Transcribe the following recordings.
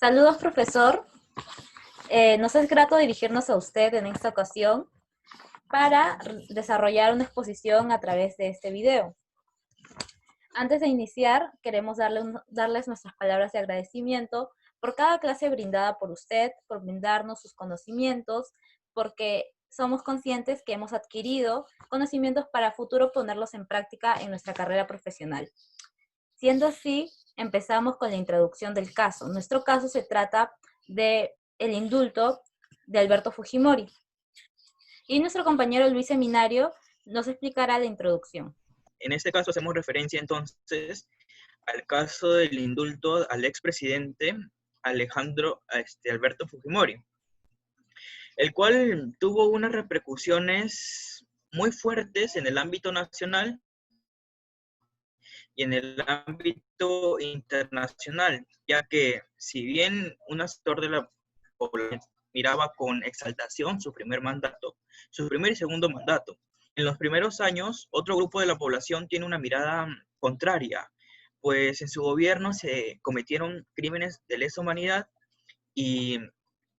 Saludos, profesor. Nos es grato dirigirnos a usted en esta ocasión para desarrollar una exposición a través de este video. Antes de iniciar, queremos darles nuestras palabras de agradecimiento por cada clase brindada por usted, por brindarnos sus conocimientos, porque somos conscientes que hemos adquirido conocimientos para futuro ponerlos en práctica en nuestra carrera profesional. Siendo así, empezamos con la introducción del caso. Nuestro caso se trata del indulto de Alberto Fujimori. Y nuestro compañero Luis Seminario nos explicará la introducción. En este caso hacemos referencia entonces al caso del indulto al expresidente Alberto Fujimori, el cual tuvo unas repercusiones muy fuertes en el ámbito nacional y en el ámbito internacional, ya que si bien un sector de la población miraba con exaltación su primer y segundo mandato, en los primeros años otro grupo de la población tiene una mirada contraria, pues en su gobierno se cometieron crímenes de lesa humanidad y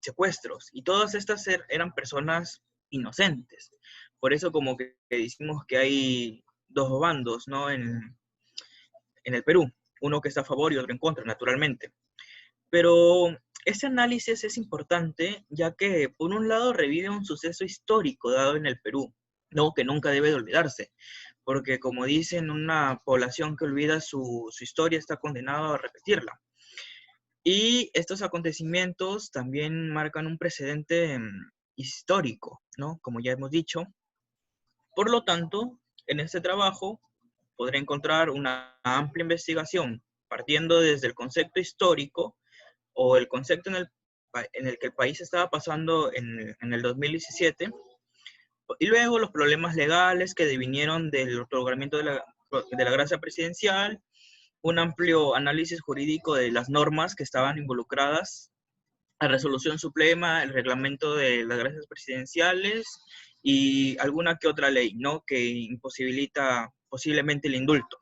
secuestros, y todas estas eran personas inocentes. Por eso como que decimos que hay dos bandos, ¿no? En el Perú, uno que está a favor y otro en contra, naturalmente. Pero este análisis es importante ya que, por un lado, revive un suceso histórico dado en el Perú, ¿no? Que nunca debe de olvidarse, porque como dicen, una población que olvida su historia está condenada a repetirla. Y estos acontecimientos también marcan un precedente histórico, ¿no? Como ya hemos dicho. Por lo tanto, en este trabajo podrá encontrar una amplia investigación partiendo desde el concepto histórico o el concepto en el que el país estaba pasando en el 2017, y luego los problemas legales que devinieron del otorgamiento de la gracia presidencial, un amplio análisis jurídico de las normas que estaban involucradas, la resolución suprema, el reglamento de las gracias presidenciales y alguna que otra ley, ¿no? Que imposibilita posiblemente el indulto.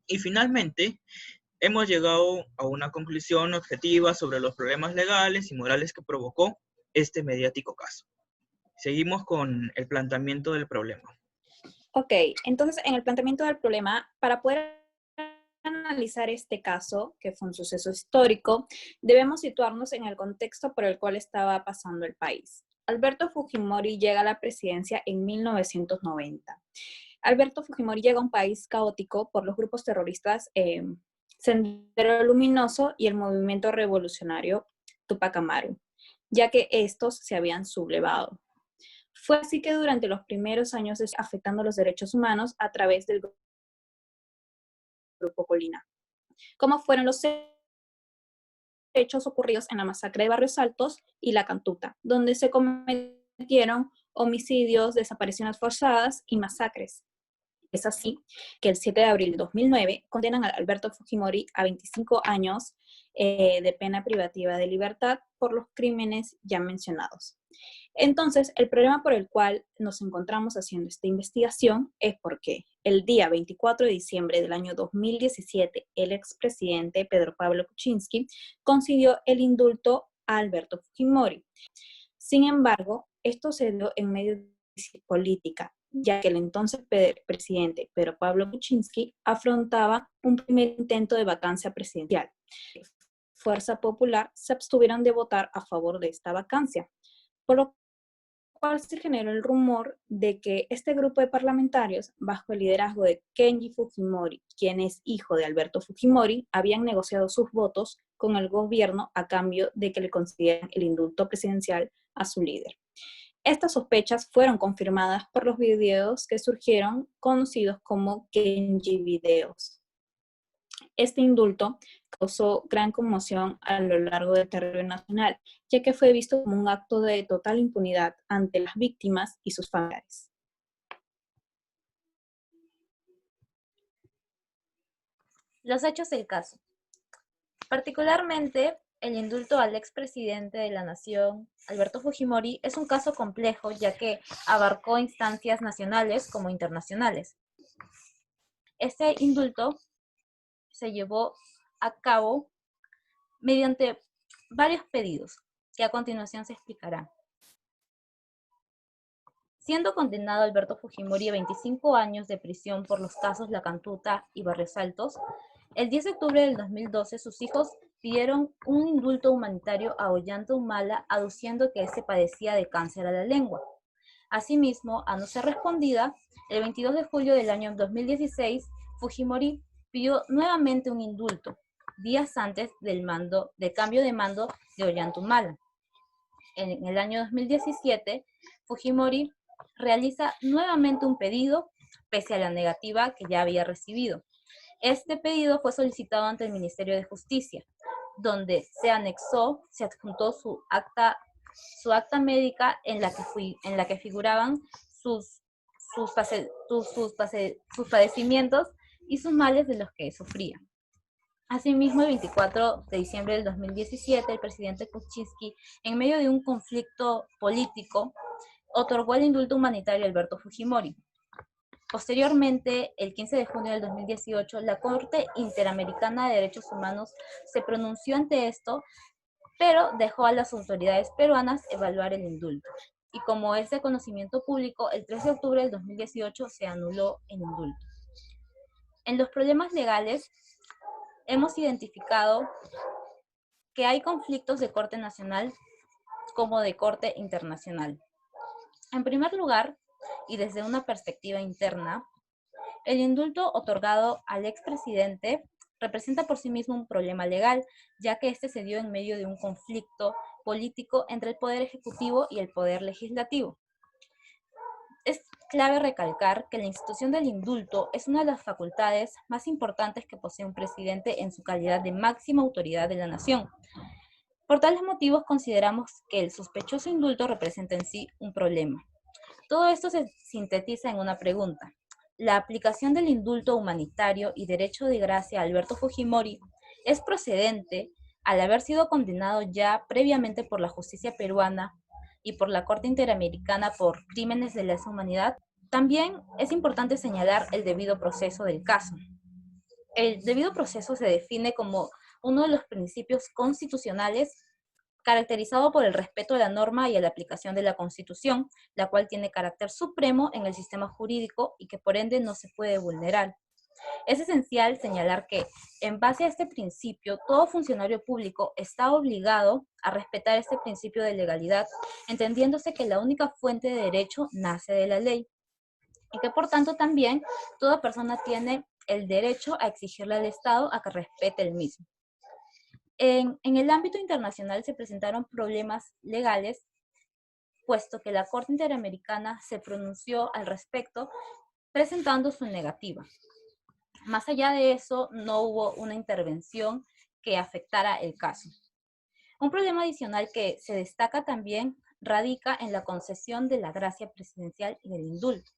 Y finalmente, hemos llegado a una conclusión objetiva sobre los problemas legales y morales que provocó este mediático caso. Seguimos con el planteamiento del problema. Ok, entonces en el planteamiento del problema, para poder analizar este caso, que fue un suceso histórico, debemos situarnos en el contexto por el cual estaba pasando el país. Alberto Fujimori llega a la presidencia en 1990. Alberto Fujimori llega a un país caótico por los grupos terroristas Sendero Luminoso y el movimiento revolucionario Tupac Amaru, ya que estos se habían sublevado. Fue así que durante los primeros años afectando los derechos humanos a través del Grupo Colina, como fueron los hechos ocurridos en la masacre de Barrios Altos y La Cantuta, donde se cometieron homicidios, desapariciones forzadas y masacres. Es así que el 7 de abril de 2009 condenan a Alberto Fujimori a 25 años de pena privativa de libertad por los crímenes ya mencionados. Entonces, el problema por el cual nos encontramos haciendo esta investigación es porque el día 24 de diciembre del año 2017, el expresidente Pedro Pablo Kuczynski concedió el indulto a Alberto Fujimori. Sin embargo, esto se dio en medio de crisis política, ya que el entonces presidente Pedro Pablo Kuczynski afrontaba un primer intento de vacancia presidencial. Fuerza Popular se abstuvieron de votar a favor de esta vacancia, por lo cual se generó el rumor de que este grupo de parlamentarios, bajo el liderazgo de Kenji Fujimori, quien es hijo de Alberto Fujimori, habían negociado sus votos con el gobierno a cambio de que le concedieran el indulto presidencial a su líder. Estas sospechas fueron confirmadas por los videos que surgieron, conocidos como Kenji Videos. Este indulto causó gran conmoción a lo largo del territorio nacional, ya que fue visto como un acto de total impunidad ante las víctimas y sus familiares. Los hechos del caso. Particularmente, el indulto al expresidente de la Nación, Alberto Fujimori, es un caso complejo ya que abarcó instancias nacionales como internacionales. Este indulto se llevó a cabo mediante varios pedidos, que a continuación se explicarán. Siendo condenado Alberto Fujimori a 25 años de prisión por los casos La Cantuta y Barrios Altos, el 10 de octubre del 2012 sus hijos pidieron un indulto humanitario a Ollanta Humala, aduciendo que éste padecía de cáncer a la lengua. Asimismo, a no ser respondida, el 22 de julio del año 2016, Fujimori pidió nuevamente un indulto, días antes del cambio de mando de Ollanta Humala. En el año 2017, Fujimori realiza nuevamente un pedido, pese a la negativa que ya había recibido. Este pedido fue solicitado ante el Ministerio de Justicia, donde se adjuntó su acta médica en la que figuraban sus padecimientos y sus males de los que sufría. Asimismo, el 24 de diciembre del 2017, el presidente Kuczynski, en medio de un conflicto político, otorgó el indulto humanitario a Alberto Fujimori. Posteriormente, el 15 de junio del 2018, la Corte Interamericana de Derechos Humanos se pronunció ante esto, pero dejó a las autoridades peruanas evaluar el indulto. Y como es de conocimiento público, el 3 de octubre del 2018 se anuló el indulto. En los problemas legales, hemos identificado que hay conflictos de corte nacional como de corte internacional. En primer lugar, y desde una perspectiva interna, el indulto otorgado al expresidente representa por sí mismo un problema legal, ya que este se dio en medio de un conflicto político entre el Poder Ejecutivo y el Poder Legislativo. Es clave recalcar que la institución del indulto es una de las facultades más importantes que posee un presidente en su calidad de máxima autoridad de la nación. Por tales motivos, consideramos que el sospechoso indulto representa en sí un problema. Todo esto se sintetiza en una pregunta. ¿La aplicación del indulto humanitario y derecho de gracia a Alberto Fujimori es procedente al haber sido condenado ya previamente por la justicia peruana y por la Corte Interamericana por crímenes de lesa humanidad? También es importante señalar el debido proceso del caso. El debido proceso se define como uno de los principios constitucionales caracterizado por el respeto a la norma y a la aplicación de la Constitución, la cual tiene carácter supremo en el sistema jurídico y que por ende no se puede vulnerar. Es esencial señalar que, en base a este principio, todo funcionario público está obligado a respetar este principio de legalidad, entendiéndose que la única fuente de derecho nace de la ley, y que por tanto también toda persona tiene el derecho a exigirle al Estado a que respete el mismo. En el ámbito internacional se presentaron problemas legales, puesto que la Corte Interamericana se pronunció al respecto, presentando su negativa. Más allá de eso, no hubo una intervención que afectara el caso. Un problema adicional que se destaca también radica en la concesión de la gracia presidencial y del indulto,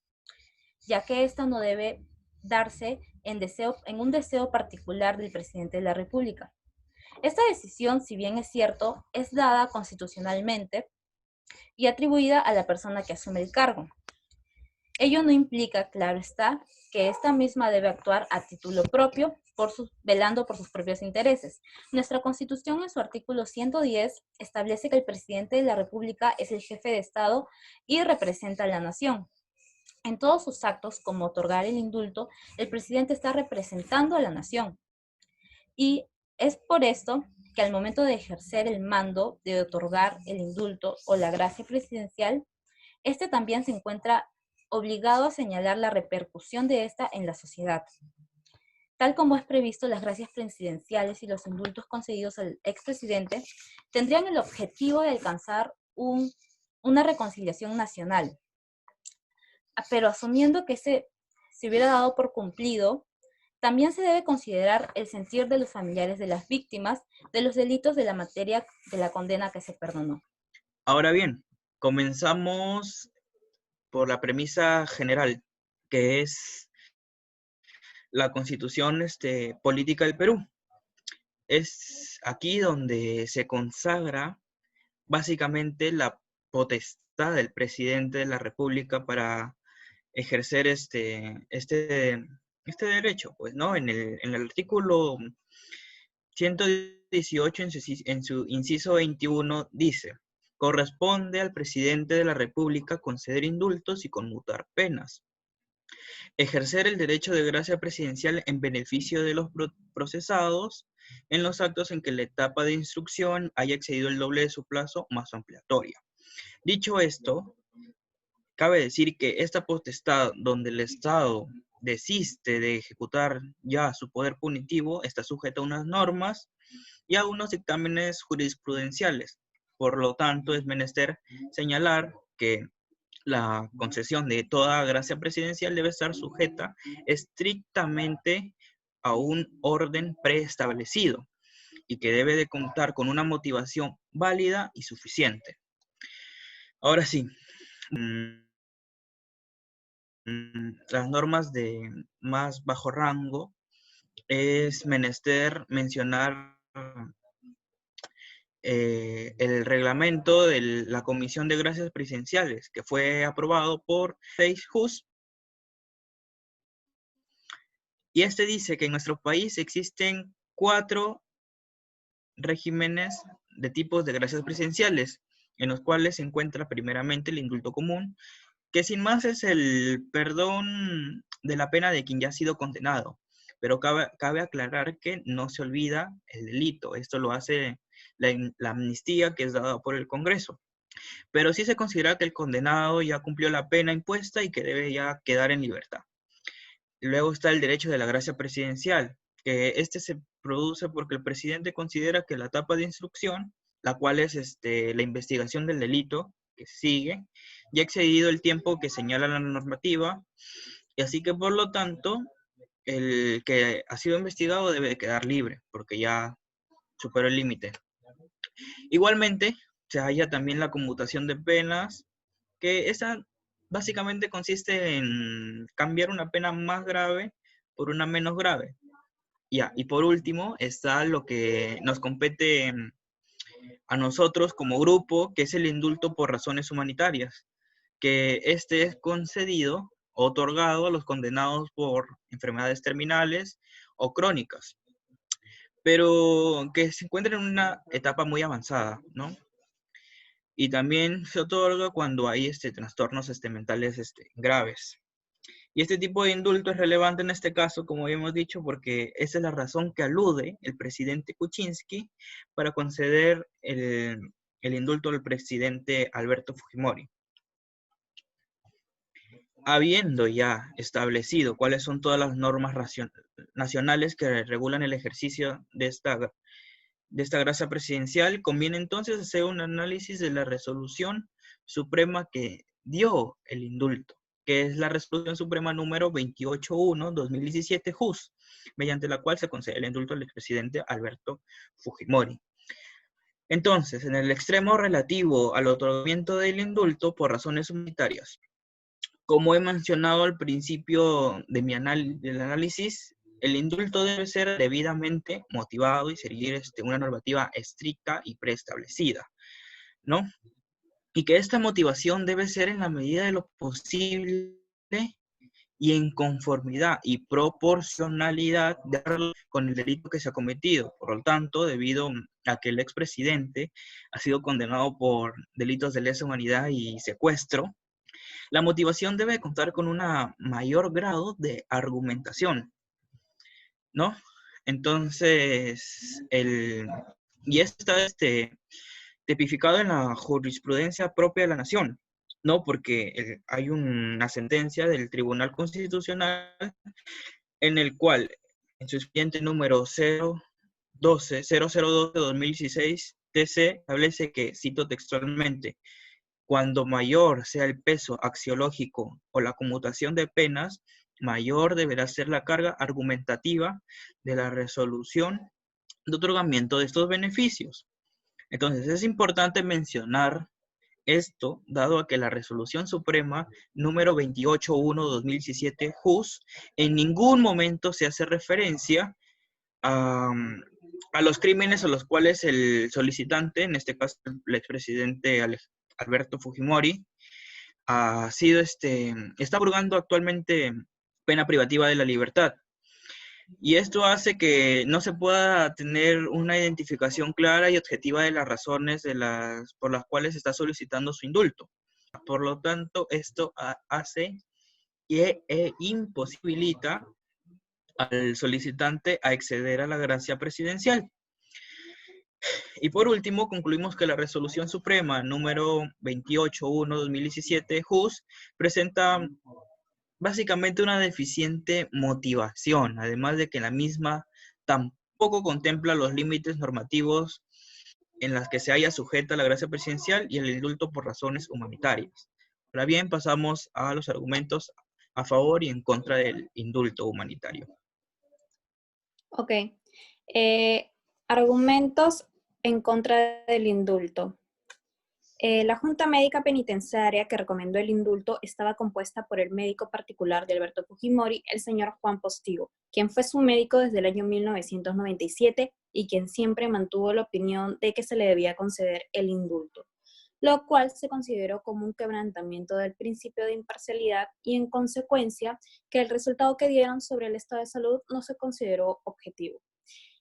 ya que esta no debe darse en un deseo particular del presidente de la República. Esta decisión, si bien es cierto, es dada constitucionalmente y atribuida a la persona que asume el cargo. Ello no implica, claro está, que esta misma debe actuar a título propio, velando por sus propios intereses. Nuestra Constitución, en su artículo 110, establece que el presidente de la República es el jefe de Estado y representa a la nación. En todos sus actos, como otorgar el indulto, el presidente está representando a la nación. Y es por esto que al momento de ejercer el mando de otorgar el indulto o la gracia presidencial, este también se encuentra obligado a señalar la repercusión de esta en la sociedad. Tal como es previsto, las gracias presidenciales y los indultos concedidos al expresidente tendrían el objetivo de alcanzar una reconciliación nacional. Pero asumiendo que se hubiera dado por cumplido, también se debe considerar el sentir de los familiares de las víctimas de los delitos de la materia de la condena que se perdonó. Ahora bien, comenzamos por la premisa general, que es la Constitución política del Perú. Es aquí donde se consagra básicamente la potestad del presidente de la República para ejercer este derecho, pues, ¿no? En el artículo 110 18, en su inciso 21, dice: corresponde al presidente de la República conceder indultos y conmutar penas. Ejercer el derecho de gracia presidencial en beneficio de los procesados en los actos en que la etapa de instrucción haya excedido el doble de su plazo más ampliatoria. Dicho esto, cabe decir que esta potestad donde el Estado desiste de ejecutar ya su poder punitivo está sujeta a unas normas y a unos dictámenes jurisprudenciales. Por lo tanto, es menester señalar que la concesión de toda gracia presidencial debe estar sujeta estrictamente a un orden preestablecido y que debe de contar con una motivación válida y suficiente. Ahora sí, las normas de más bajo rango es menester mencionar el reglamento de la Comisión de Gracias Presidenciales, que fue aprobado por 6 JUS. Y este dice que en nuestro país existen 4 regímenes de tipos de gracias presidenciales, en los cuales se encuentra primeramente el indulto común, que sin más es el perdón de la pena de quien ya ha sido condenado. Pero cabe aclarar que no se olvida el delito. Esto lo hace la amnistía que es dada por el Congreso. Pero sí se considera que el condenado ya cumplió la pena impuesta y que debe ya quedar en libertad. Luego está el derecho de la gracia presidencial, que este se produce porque el presidente considera que la etapa de instrucción, la cual es la investigación del delito que sigue, ya ha excedido el tiempo que señala la normativa, y así que por lo tanto, el que ha sido investigado debe de quedar libre, porque ya superó el límite. Igualmente, se halla también la conmutación de penas, que esa básicamente consiste en cambiar una pena más grave por una menos grave. Ya, y por último está lo que nos compete a nosotros como grupo, que es el indulto por razones humanitarias, que este es concedido, otorgado a los condenados por enfermedades terminales o crónicas, pero que se encuentran en una etapa muy avanzada, ¿no? Y también se otorga cuando hay trastornos mentales graves. Y este tipo de indulto es relevante en este caso, como habíamos dicho, porque esa es la razón que alude el presidente Kuczynski para conceder el indulto al presidente Alberto Fujimori. Habiendo ya establecido cuáles son todas las normas nacionales que regulan el ejercicio de esta gracia presidencial, conviene entonces hacer un análisis de la resolución suprema que dio el indulto, que es la resolución suprema número 281/2017 JUS, mediante la cual se concede el indulto al expresidente Alberto Fujimori. Entonces, en el extremo relativo al otorgamiento del indulto por razones humanitarias, como he mencionado al principio de del análisis, el indulto debe ser debidamente motivado y seguir una normativa estricta y preestablecida, ¿no? Y que esta motivación debe ser en la medida de lo posible y en conformidad y proporcionalidad con el delito que se ha cometido. Por lo tanto, debido a que el expresidente ha sido condenado por delitos de lesa humanidad y secuestro, la motivación debe contar con un mayor grado de argumentación, ¿no? Entonces, y esto está tipificado en la jurisprudencia propia de la nación, ¿no? Porque hay una sentencia del Tribunal Constitucional en el cual, en su expediente número 0012/2016, TC establece que, cito textualmente, cuando mayor sea el peso axiológico o la conmutación de penas, mayor deberá ser la carga argumentativa de la resolución de otorgamiento de estos beneficios. Entonces, es importante mencionar esto, dado a que la Resolución Suprema número 281/2017 JUS en ningún momento se hace referencia a los crímenes a los cuales el solicitante, en este caso el expresidente Alberto Fujimori, está purgando actualmente pena privativa de la libertad. Y esto hace que no se pueda tener una identificación clara y objetiva de las razones por las cuales está solicitando su indulto. Por lo tanto, esto hace e imposibilita al solicitante a acceder a la gracia presidencial. Y por último, concluimos que la Resolución Suprema número 28.1/2017, JUS, presenta básicamente una deficiente motivación, además de que la misma tampoco contempla los límites normativos en las que se haya sujeta la gracia presidencial y el indulto por razones humanitarias. Ahora bien, pasamos a los argumentos a favor y en contra del indulto humanitario. Ok. Argumentos en contra del indulto. La Junta Médica Penitenciaria que recomendó el indulto estaba compuesta por el médico particular de Alberto Fujimori, el señor Juan Postigo, quien fue su médico desde el año 1997 y quien siempre mantuvo la opinión de que se le debía conceder el indulto, lo cual se consideró como un quebrantamiento del principio de imparcialidad y en consecuencia que el resultado que dieron sobre el estado de salud no se consideró objetivo.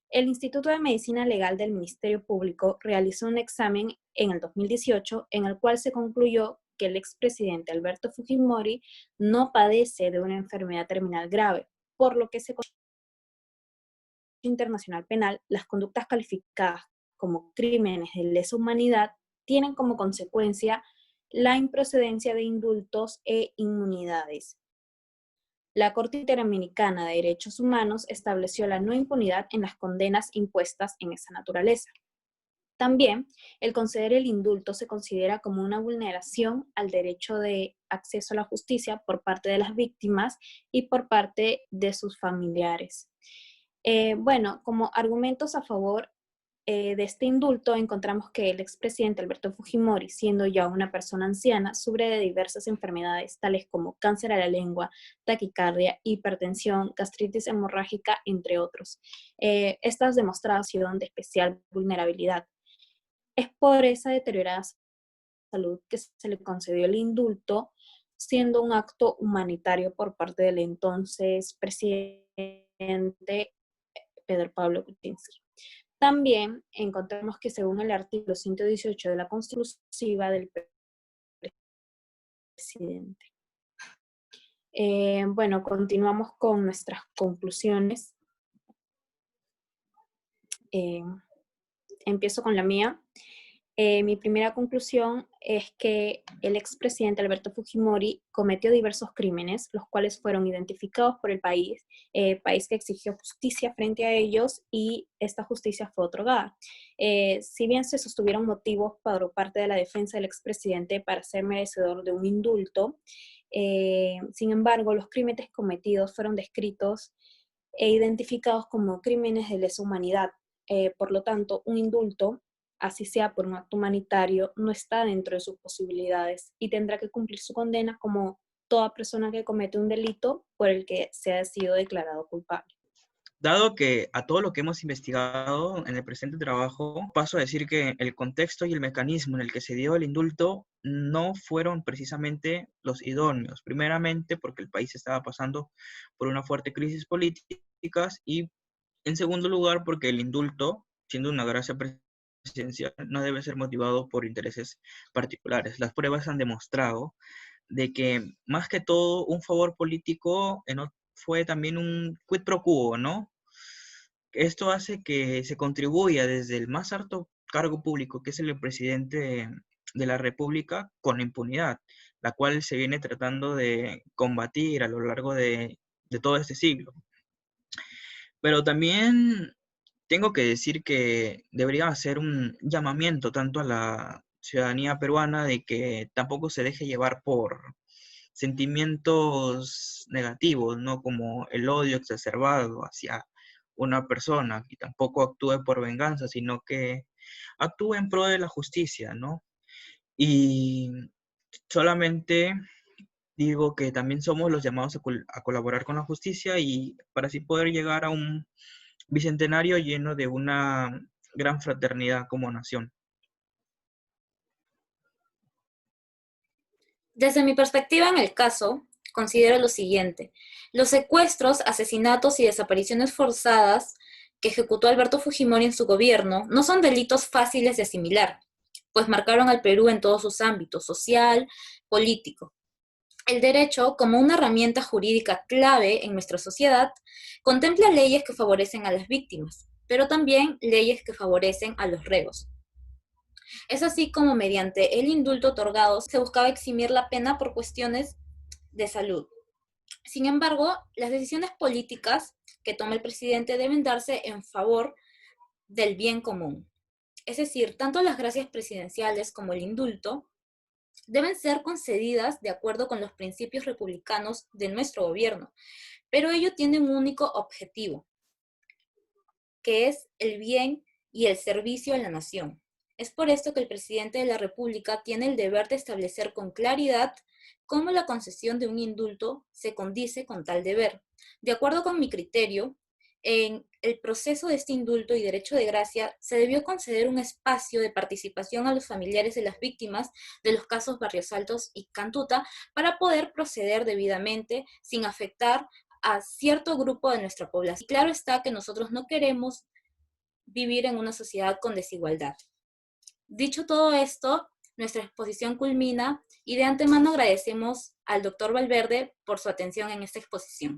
El Instituto de Medicina Legal del Ministerio Público realizó un examen en el 2018 en el cual se concluyó que el expresidente Alberto Fujimori no padece de una enfermedad terminal grave, por lo que se considera internacional penal, las conductas calificadas como crímenes de lesa humanidad tienen como consecuencia la improcedencia de indultos e inmunidades. La Corte Interamericana de Derechos Humanos estableció la no impunidad en las condenas impuestas en esa naturaleza. También, el conceder el indulto se considera como una vulneración al derecho de acceso a la justicia por parte de las víctimas y por parte de sus familiares. Bueno, como argumentos a favor de este indulto encontramos que el expresidente Alberto Fujimori, siendo ya una persona anciana, sufre de diversas enfermedades tales como cáncer a la lengua, taquicardia, hipertensión, gastritis hemorrágica, entre otros. Estas demostración de especial vulnerabilidad. Es por esa deteriorada salud que se le concedió el indulto, siendo un acto humanitario por parte del entonces presidente Pedro Pablo Kuczynski. También encontramos que según el artículo 118 de la Constitución del presidente. Bueno, continuamos con nuestras conclusiones. Empiezo con la mía. Mi primera conclusión es que el expresidente Alberto Fujimori cometió diversos crímenes, los cuales fueron identificados por el país que exigió justicia frente a ellos y esta justicia fue otorgada. Si bien se sostuvieron motivos por parte de la defensa del expresidente para ser merecedor de un indulto, sin embargo, los crímenes cometidos fueron descritos e identificados como crímenes de lesa humanidad. Por lo tanto, un indulto, así sea por un acto humanitario, no está dentro de sus posibilidades y tendrá que cumplir su condena como toda persona que comete un delito por el que se ha sido declarado culpable. Dado que a todo lo que hemos investigado en el presente trabajo, paso a decir que el contexto y el mecanismo en el que se dio el indulto no fueron precisamente los idóneos. Primeramente, porque el país estaba pasando por una fuerte crisis política y en segundo lugar, porque el indulto, siendo una gracia presidencial, no debe ser motivado por intereses particulares. Las pruebas han demostrado de que más que todo un favor político fue también un quid pro quo, ¿no? Esto hace que se contribuya desde el más alto cargo público, que es el presidente de la República, con impunidad, la cual se viene tratando de combatir a lo largo de todo este siglo. Pero también tengo que decir que debería hacer un llamamiento tanto a la ciudadanía peruana de que tampoco se deje llevar por sentimientos negativos, ¿no? Como el odio exacerbado hacia una persona, y tampoco actúe por venganza, sino que actúe en pro de la justicia, ¿no? Y solamente digo que también somos los llamados a colaborar con la justicia y para así poder llegar a un bicentenario lleno de una gran fraternidad como nación. Desde mi perspectiva en el caso, considera lo siguiente: los secuestros, asesinatos y desapariciones forzadas que ejecutó Alberto Fujimori en su gobierno no son delitos fáciles de asimilar, pues marcaron al Perú en todos sus ámbitos: social, político. El derecho, como una herramienta jurídica clave en nuestra sociedad, contempla leyes que favorecen a las víctimas, pero también leyes que favorecen a los reos. Es así como mediante el indulto otorgado se buscaba eximir la pena por cuestiones de salud. Sin embargo, las decisiones políticas que toma el presidente deben darse en favor del bien común. Es decir, tanto las gracias presidenciales como el indulto deben ser concedidas de acuerdo con los principios republicanos de nuestro gobierno, pero ello tiene un único objetivo, que es el bien y el servicio a la nación. Es por esto que el presidente de la República tiene el deber de establecer con claridad cómo la concesión de un indulto se condice con tal deber. De acuerdo con mi criterio, en el proceso de este indulto y derecho de gracia se debió conceder un espacio de participación a los familiares de las víctimas de los casos Barrios Altos y Cantuta para poder proceder debidamente sin afectar a cierto grupo de nuestra población. Y claro está que nosotros no queremos vivir en una sociedad con desigualdad. Dicho todo esto, nuestra exposición culmina y de antemano agradecemos al doctor Valverde por su atención en esta exposición.